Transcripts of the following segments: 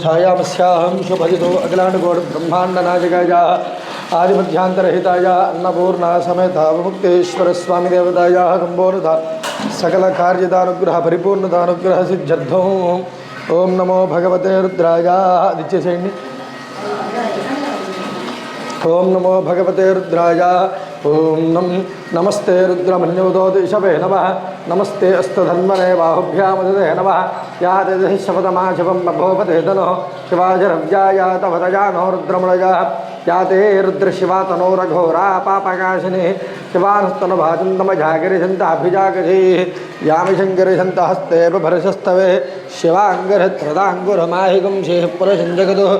छायामस्याहं शुभजितो अखिलांडकोट ब्रह्मांडनायकाया आदिमध्यांतरहिताया अन्नपूर्णा समेता मुक्तेश्वर स्वामी देवताया कंबोरधा सकल कार्यदानुग्रह परिपूर्णदानुग्रह सिद्ध्यर्थं ओम नमो भगवते रुद्राय दिच्यसेनि ओम नमो भगवते रुद्राय ओम नमस्ते रुद्रमन्योदोदिशवे नमः नमस्ते अस्तधन्वने बाहुभ्यामदे नमः या तेजः शपथमाशपं बभोपते तनो शिवाजरव्याया तवतजानो रुद्रमलया या ते रुद्रशिवा तनोरघोरा पापकाशिनी शिवानस्तनभाचन्दमजागरिशन्ताभिजागरी यामिशङ्करिशन्तहस्ते बभरशस्तवे शिवाङ्गरत्रदाङ्गुरमाहिकं शेः पुरशञ्जगतुः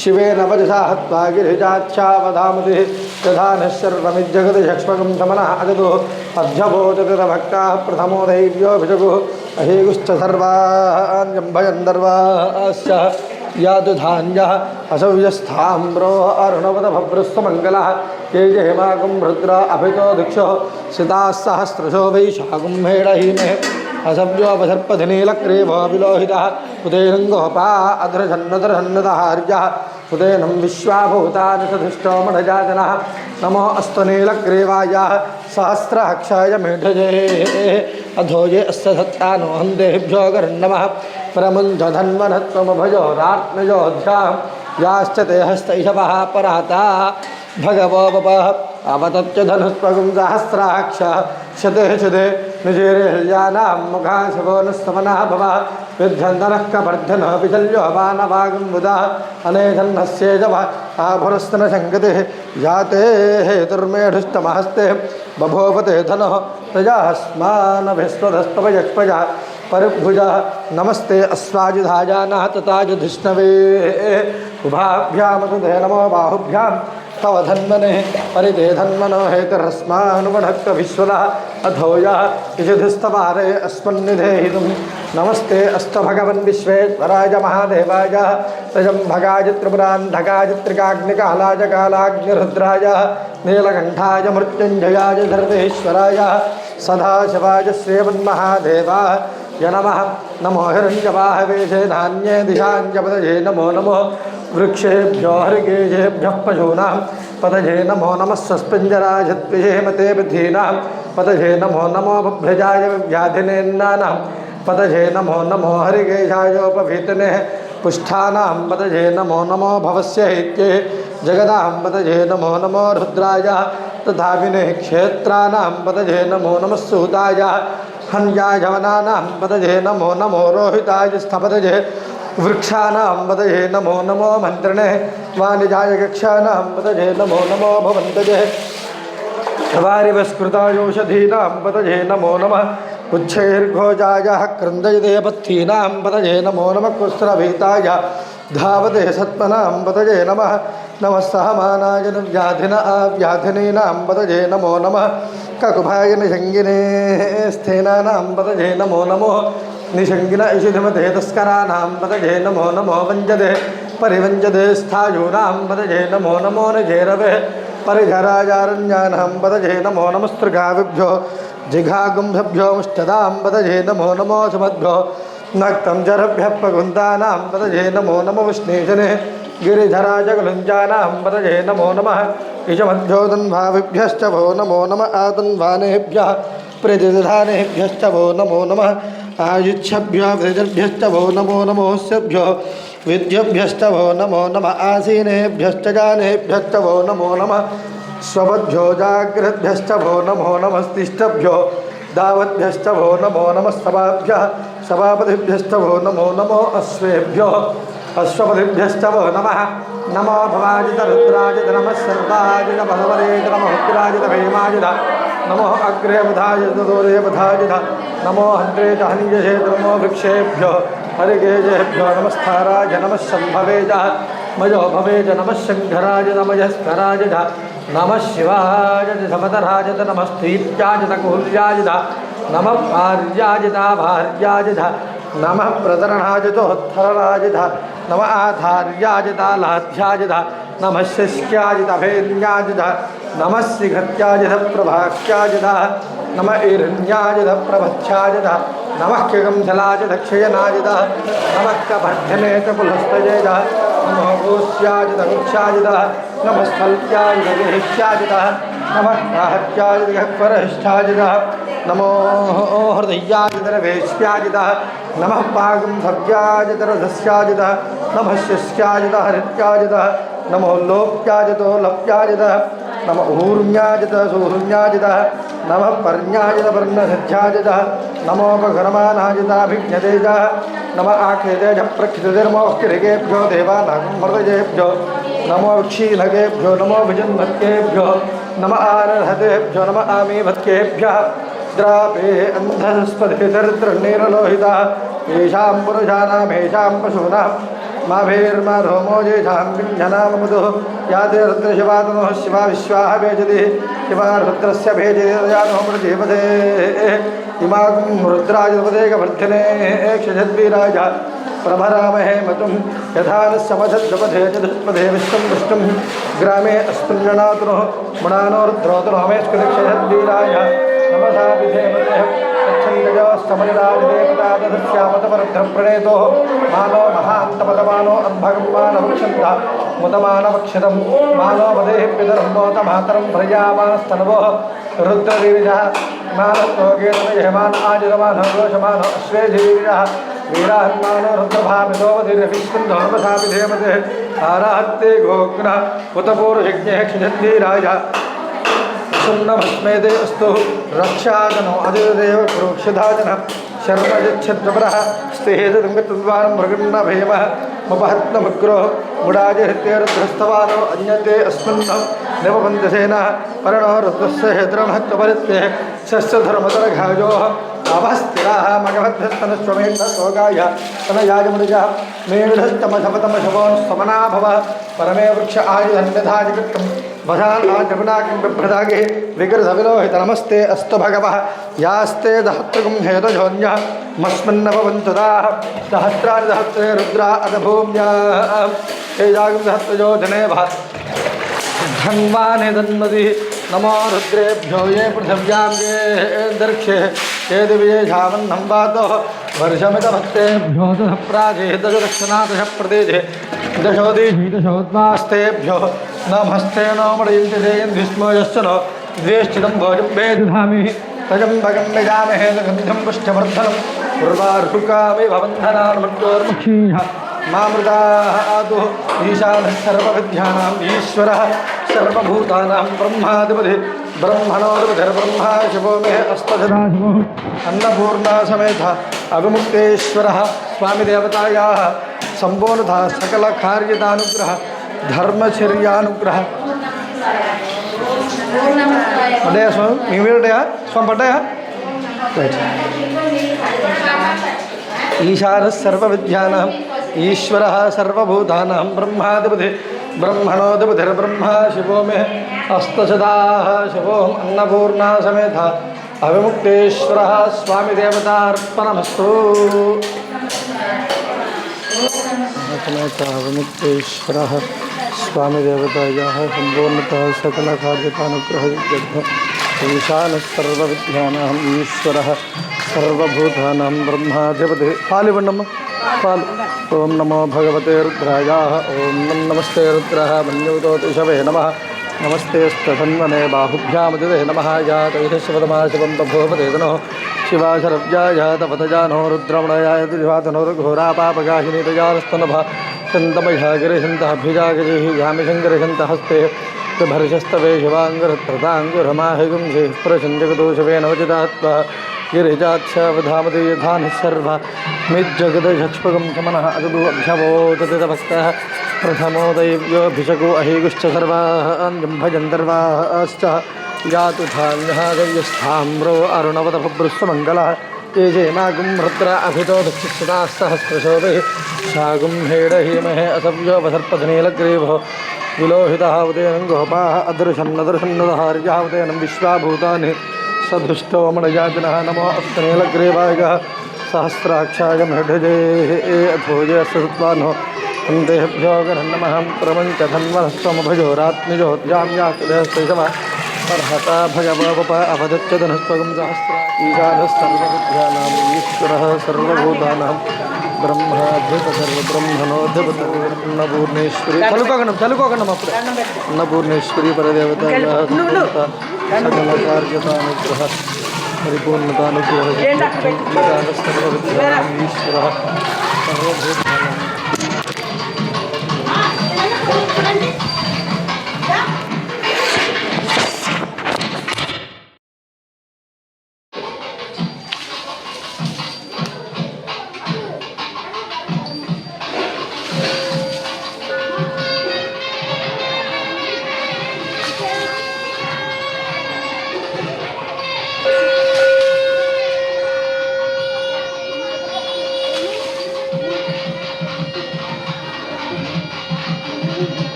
शिवेन वजसा हत्वा गिरिजाच्छावधामति तथा नः सर्वमिज्जगति तमनः अजतुः अध्यबोधकृतभक्ताः प्रथमो दैव्योऽभिषकुः अहेगुश्च सर्वान्यम्भयन्दर्वाश्च यातु धान्यः असव्यस्थाम्रो अरुणवदभभ्रस्वमङ्गलः ये हेमाकं रुद्र अभितो दिक्षो सिताः सहस्रशो वैशाखं हेडहीने असव्योपसर्पधिनीलक्रीभो विलोहितः उदयरङ्गोपा अधरझन्नदरहन्नदहार्यः उदयनं विश्वाभूतानि सधिष्ठो मठजातनः नमो अस्तनीलग्रीवायाः सहस्राक्षाय मेढजे अधोजे अस्य सत्तानो हन्तेभ्यो गरन्नमः परमुञ्जधन्वनत्वमभजोरात्मजोऽध्यां याश्च ते हस्तैषवः पराता भगवो वपः अवतच्च धनुस्त्वगुं सहस्राक्षः शते शते निजेर्यानां मुखा शिवो नस्तमनः भवः विध्यन्तनः कवर्धनः विचल्यो वानवागं बुधः अनेधन्नस्येजवः आभुरस्तनसङ्गतिः जाते हेतुर्मेढुष्टमहस्ते बभोवते धनः प्रजास्मानभिस्वधस्तवयक्ष्पजः परिभुजः नमस्ते अस्वाजुधाजानः तताजुधिष्णवे उभाभ्यामतु ते नमो बाहुभ्यां तव धन्वने परिते धन्वनो हेतुरस्मानुवढक्तविश्वदः अधोयः इषधिस्तवारे अस्मन्निधेहितुं नमस्ते अस्तभगवन् विश्वेश्वराय महादेवाय त्र्यम्बकाय त्रिपुरान्धकाय त्रिकाग्निकालाय कालाग्निरुद्राय नीलकण्ठाय मृत्युञ्जयाय सर्वेश्वराय सदाशिवाय श्रीमन्महादेवाय नमः नमो हिरण्यवाहवेशे धान्ये दिशाञ्जपदये नमो नमो वृक्षेभ्यो हरिकेशेभ्यः पशूनां पतये नमो नमः स्वस्पिञ्जराजत्विषे मते विधीनां पतये नमो नमो बभ्रजाय व्याधिनेन्नानां पतये नमो नमो हरिकेशायोपवीतने पुष्ठानां पतये नमो नमो भवस्य हेत्ये जगदां पतये नमो नमो रुद्राय तथा विने क्षेत्राणां पतये नमो नमः सूताय हन्याय वनानां पतये नमो नमो रोहिताय स्थपतये वृक्षाणां पतये नमो नमो मन्त्रिणे वाणिजाय कक्षाणां पतये नमो नमो भवन्तजे वारिवस्कृतायोषधीनां पतये नमो नमः उच्छैर्घोजाय क्रन्दयते पत्थीनां पतये नमो नमः कुस्त्रभीताय धावते सत्मनां पतये नमः नमः सहमानाय व्याधिनीनां पतये नमो नमः ककुभाय निषङ्गिने स्थेनानां पतये नमो नमो निषङ्गिन इषिधिमते तस्कराणां पतये नमो नमो वञ्जते परिवञ्जते स्थायूनां पतये नमो नमो निजेरवे परिघराजारण्यानां पतये नमो नमस्त्रिगाविभ्यो जिघागुम्भ्यो मुष्टदां पतये नमो नमो सुमद्भ्यो नक्तं जरभ्यः पगुन्तानां पतये नमो नमो विष्णेशने गिरिधराजगलुञ्जानां पतये नमो नमः इषमध्योदन्भाविभ्यश्च भो नमो नमः आदन्वानेभ्यः प्रतिदधानेभ्यश्च भो नमो नमः आयुच्छभ्यो वृजभ्यश्च भो नमो नमोऽस्यभ्यो विद्युभ्यश्च भो नमो नमः आसीनेभ्यश्च जानेभ्यश्च भो नमो नमः स्वपद्भ्यो जाग्रद्भ्यश्च भो नमो नमस्तिष्ठभ्यो दावद्भ्यश्च भो नमो नमः सभाभ्यः सभापतिभ्यश्च भो नमो नमो अश्वेभ्यो अश्वपतिभ्यश्च वो नमः नमो भवाजित रुद्राजित नमः सर्वाजित भगवते नमो उग्राजित भीमाजित नमो अग्रे बुधाजित दूरे बुधाजित नमो हन्त्रे च हनिजसे नमो वृक्षेभ्यो हरिकेशेभ्यो नमस्काराय नमः शम्भवे च मयो भवे च नमः शङ्कराय नमस्कराय च नमः शिवाय च समतराय च नमस्तीत्याय च कुल्याय च नमः भार्याय च भार्याय च नमः प्रतरणाय चोत्थरणाय च नमः आधार्याय च लाध्याय च नमः शिष्याय च अभेन्याय च नमः शिखत्याय च प्रभाख्याय च नमः ईरण्याय च प्रभच्छाय च नमः किगंधलाज दक्षयनाजिदः नमः कभर्धने च पुलस्तजेदः नमो गोस्याजिदगुच्छाजिदः नमः स्थल्याजिदगेहिष्याजिदः नमः काहत्याजिदः परहिष्ठाजिदः नमो हृदयाजिदरवेश्याजिदः नमः पागुंधव्याजिदरधस्याजिदः नमः शिष्याजिदः हरित्याजिदः नमो लोप्याजितो लप्याजिदः नमः ऊर्म्याजितः सूर्म्याजितः नमः पर्ण्याजितपर्णसध्याजितः नमोपघर्मानाजिताभिज्ञतेजः नमः आकृतेजः प्रक्षितधर्मोऽस्तिरिकेभ्यो देवानागमर्दजेभ्यो नमो क्षीणकेभ्यो नमो विजन्मत्केभ्यो नमः आनर्हतेभ्यो नमः आमीभत्केभ्यः द्रापे अन्धस्पदे दरिद्रनीरलोहितः येषां पुरुषाणामेषां पशूनां माभेर्माधोमोजेषां किञ्जनाममुदुः याते रुद्रशिवातनोः शिवा विश्वाः भेजति शिवा रुद्रस्य भेजति तयानो मृजीपदे इमागुं रुद्राजपदेकवर्धिने क्षजद्वीराज प्रभरामहे मतुं यथा न समधद्वपदे च दुष्पदे विश्वं विष्णुं ग्रामे अस्मिन्ननातुनः मुणानो रुद्रोतुनो मे स्कृतिक्षजद्वीराय नमसा विधेमते समयराजदेवतादश्यामतपरद्रप्रणेतो मानो महान्तपदमानो अन्भगमानवक्षन्त मुदमानवक्षितं मानो वदेभिर्पितरं मोतमातरं भ्रजामानस्तनवोः रुद्रवीर्यः मानस्तोकेतयमान आजिरमानो दोषमानो अश्वेधिवीर्यः वीरान्मानो रुद्रभामितो वधिर्विष्णुन्दो नमसा विधेमते आराहत्ते गोग्नः उतपूर्वयज्ञः क्षिजद्वीराय सुन्नभस्मेदे अस्तु रक्षाजनो अजयदेव प्रोक्षदाजन शर्मजिच्छद्वरः स्तेजदङ्गतद्वारं मृगन्नभेमः मपहत्नमुग्रो मुडाजहृत्यरुद्रस्तवानो अन्यते अस्मिन्नौ निवबन्धसेनः पर्णो रुद्रस्य हेद्रमहत्वपरित्ये शस्यधर्मतरघायोः अवस्थिराः मगवद्भस्तनश्वमेधोगाय तनयाजमृजः मेढस्तमशपतमशवोन्स्तमना भव परमे वृक्ष आयुधन्यधाजकृतं भजानाजगुणाकिं बिभ्रदागे विकृतविलोहित नमस्ते अस्तु भगवः यास्ते दहत्रगुं हेतुजोन्यः मस्मिन्नभवन्तुदाः सहस्राणि सहस्रे रुद्रा अदभूम्याः तेजागुं सहस्रजो जने भः धन्वाने दन्नति नमो रुद्रेभ्यो ये पृथिव्यां ये दर्क्षे ये दिव्ये झावन्नं वातोः वर्षमितभक्तेभ्यो दश प्राजे दशदक्षिणा दश प्रदेशे दशोदीशि दशोद्वास्तेभ्यो नमस्ते नो मडयन्ति देयन्धिस्मोजश्च नो द्वेष्टितं भोजं वेदधामि तजं भगं निजामहे गन्धं पुष्टवर्धनं उर्वारुकामि भवन्धनान् मृत्योर्मुखीः मामृतादु ईशानः सर्वविद्यानां ईश्वरः सर्वभूतानां ब्रह्माधिपति ब्रह्मणोऽधिपतिर्ब्रह्मा शिवो मे अस्तसदाशिवो अन्नपूर्णा समेत अविमुक्तेश्वरः स्वामिदेवतायाः सम्पूर्णतः सकलकार्यदानुग्रह धर्मचर्यानुग्रह पड्डया स्वामी मी पड्डया स्वामी पड्डया ईशानः सर्वविद्यानां ईश्वरः सर्वभूतानां ब्रह्माधिपति ब्रह्मणोऽधिपतिर्ब्रह्मा शिवो मे अस्तसदाः शिवोऽहम् अन्नपूर्णा समेत अविमुक्तेश्वरः स्वामिदेवतार्पणमस्तु अविमुक्तेश्वरः स्वामिदेवतायाः सम्पूर्णतः सकलकार्यतानुग्रहः ईशानः सर्वविद्यानाम् ईश्वरः सर्वभूतानां ब्रह्माधिपतिः पालिवण्णम् पाल ओं नमो भगवते रुद्रायाः ओं नमस्ते रुद्रः मन्युतोतिषवे नमः नमस्ते स्तन्वने बाहुभ्यामदिते नमः यातैशवतमा शिवं तभोपते तनोः शिवाशरव्याय तपतजानो रुद्रमणयाय दिवातनोर्घोरापापगाहिनी तजानस्तनभा शन्तमयः गिरिशन्तःभिजागजैः यामिशङ्करशन्तः हस्ते भर्षस्तवे शिवाङ्गरत्रताङ्गुरमाहिगुंसे प्रशञ्जगदोषवे नवचिदात्वा गिरिजाक्षवधामते यथानि सर्व मिज्जगदशक्ष्पगं समनः अदु अभ्यवोदतभक्तः प्रथमो दैव्योऽभिषको अहेगुश्च सर्वाः जम्भजन्तर्वाश्च यातु धान्यः दैव्यस्थाम्रो अरुणवतभृष्वमङ्गलः ये जयमागुं रुद्र अभितो दक्षिणसहस्रशोभे शागुं हेडहीमहे असव्योपसर्पधनीलग्रीवो विलोहितः उदयनं गोपाः अदृशन्नदृशन्नदहार्यः उदयनं विश्वाभूतानि सदृष्टो मणयाजनः नमो अस्तनीलग्रीवायः सहस्राक्षाय मृढजे अथोजे सत्वानो अन्तेभ्यो गरन्नमः प्रमञ्च धन्वनस्त्वमभजो रात्निजो जाम्यास्तमा अर्हता भगवप अवदच्चधनस्त्वगं सहस्र ईशानः सर्वविद्यानां ईश्वरः सर्वभूतानां ब्रह्माद्भुत सर्वब्रह्मणोऽद्भुत अन्नपूर्णेश्वरी चलुकोगणम अప్పుడు अन्नपूर्णेश्वरी परदेवता सकलकार्यतानुग्रह परिपूर्णतानुग्रह ईशानः सर्वविद्यानां ईश्वरः सर्वभूतानां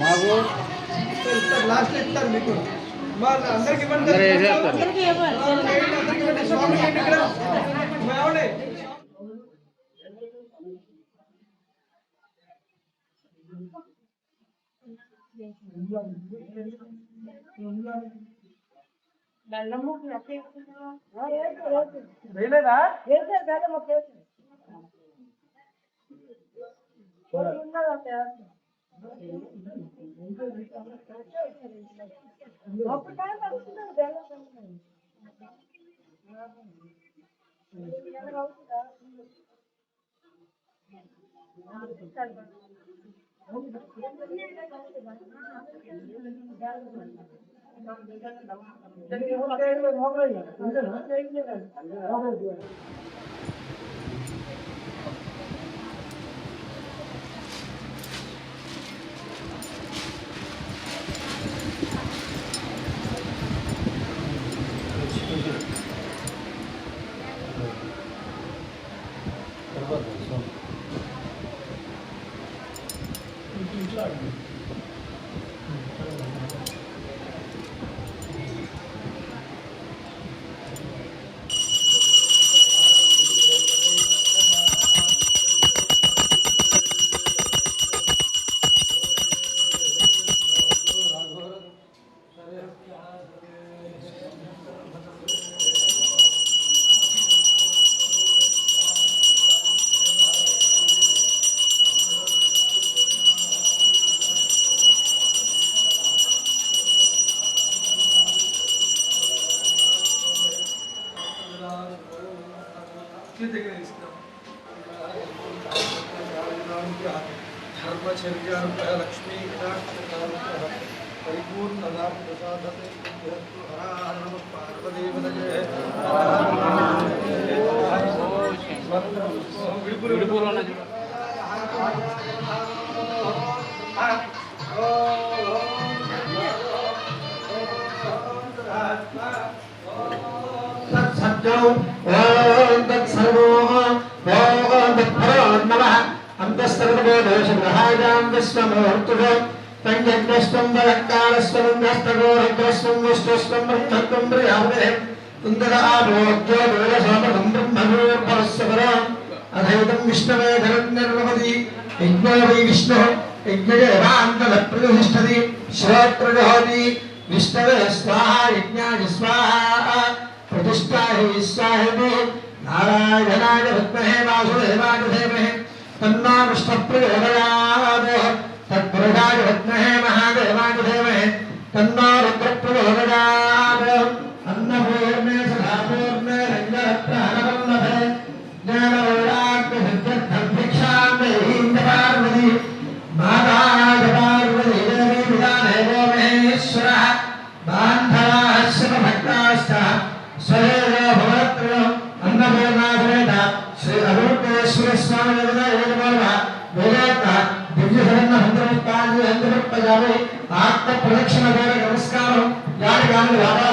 మాకు లాస్ట్ ఇస్తారు మీకు అందరికి ఇవ్వండి వేయలేదా धर्मचर्या लक्ष्मी परिपूर्ण प्रसादते पार्वदेवतये अंतस्तर्वोदोषग्रहायां विश्वमूर्तिः तञ्जग्नस्त्वं बलत्कारस्त्वं दस्तगोरग्रस्त्वं विष्णुस्त्वं ब्रह्मत्वं प्रियावृहे तुन्दर आरोग्यो दूरसोमं ब्रह्मभूर्भवस्वरम् अधैतं विष्णवे धरन्यर्वपति यज्ञो वै विष्णुः यज्ञदेवान्तरप्रतिष्ठति श्रोत्रजहोति विष्णवे स्वाहा यज्ञाय स्वाहा प्रतिष्ठाहि स्वाहेति नारायणाय विद्महे वासुदेवाय धीमहि तन्नो विष्णुः प्रचोदयात् तत्पुरुषाय विद्महे महादेवाय धीमहि तन्नो रुद्रः प्रचोदयात् अन्नपूर्णे सदापूर्णे रङ्गरत्नहरवल्लभे ज्ञानवैराग्यसिद्ध्यर्थं भिक्षां देहीं पार्वती माता पार्वती देवी विदानेवो महेश्वरः बान्धवाः शिवभक्ताश्च स्वरेव भवत्रयम् अन्नपूर्णा समेत श्री अरूपेश्वर स्वामी वेदांत दिव्यधरण हंद्रमुत्तांजलि हंद्रमुत्पजामि आत्म प्रदक्षिण द्वारा नमस्कारं यानि यानि राधा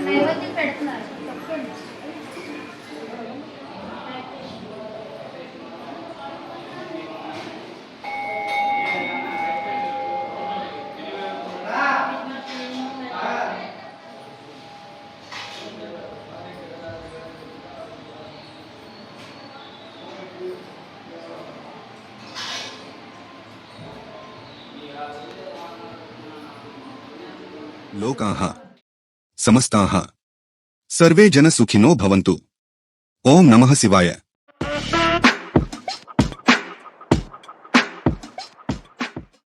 నైవేద్యం పెడుతున్నారు लोकाः समस्ताः सर्वे जन सुखिनो भवन्तु। ओम नमः शिवाय।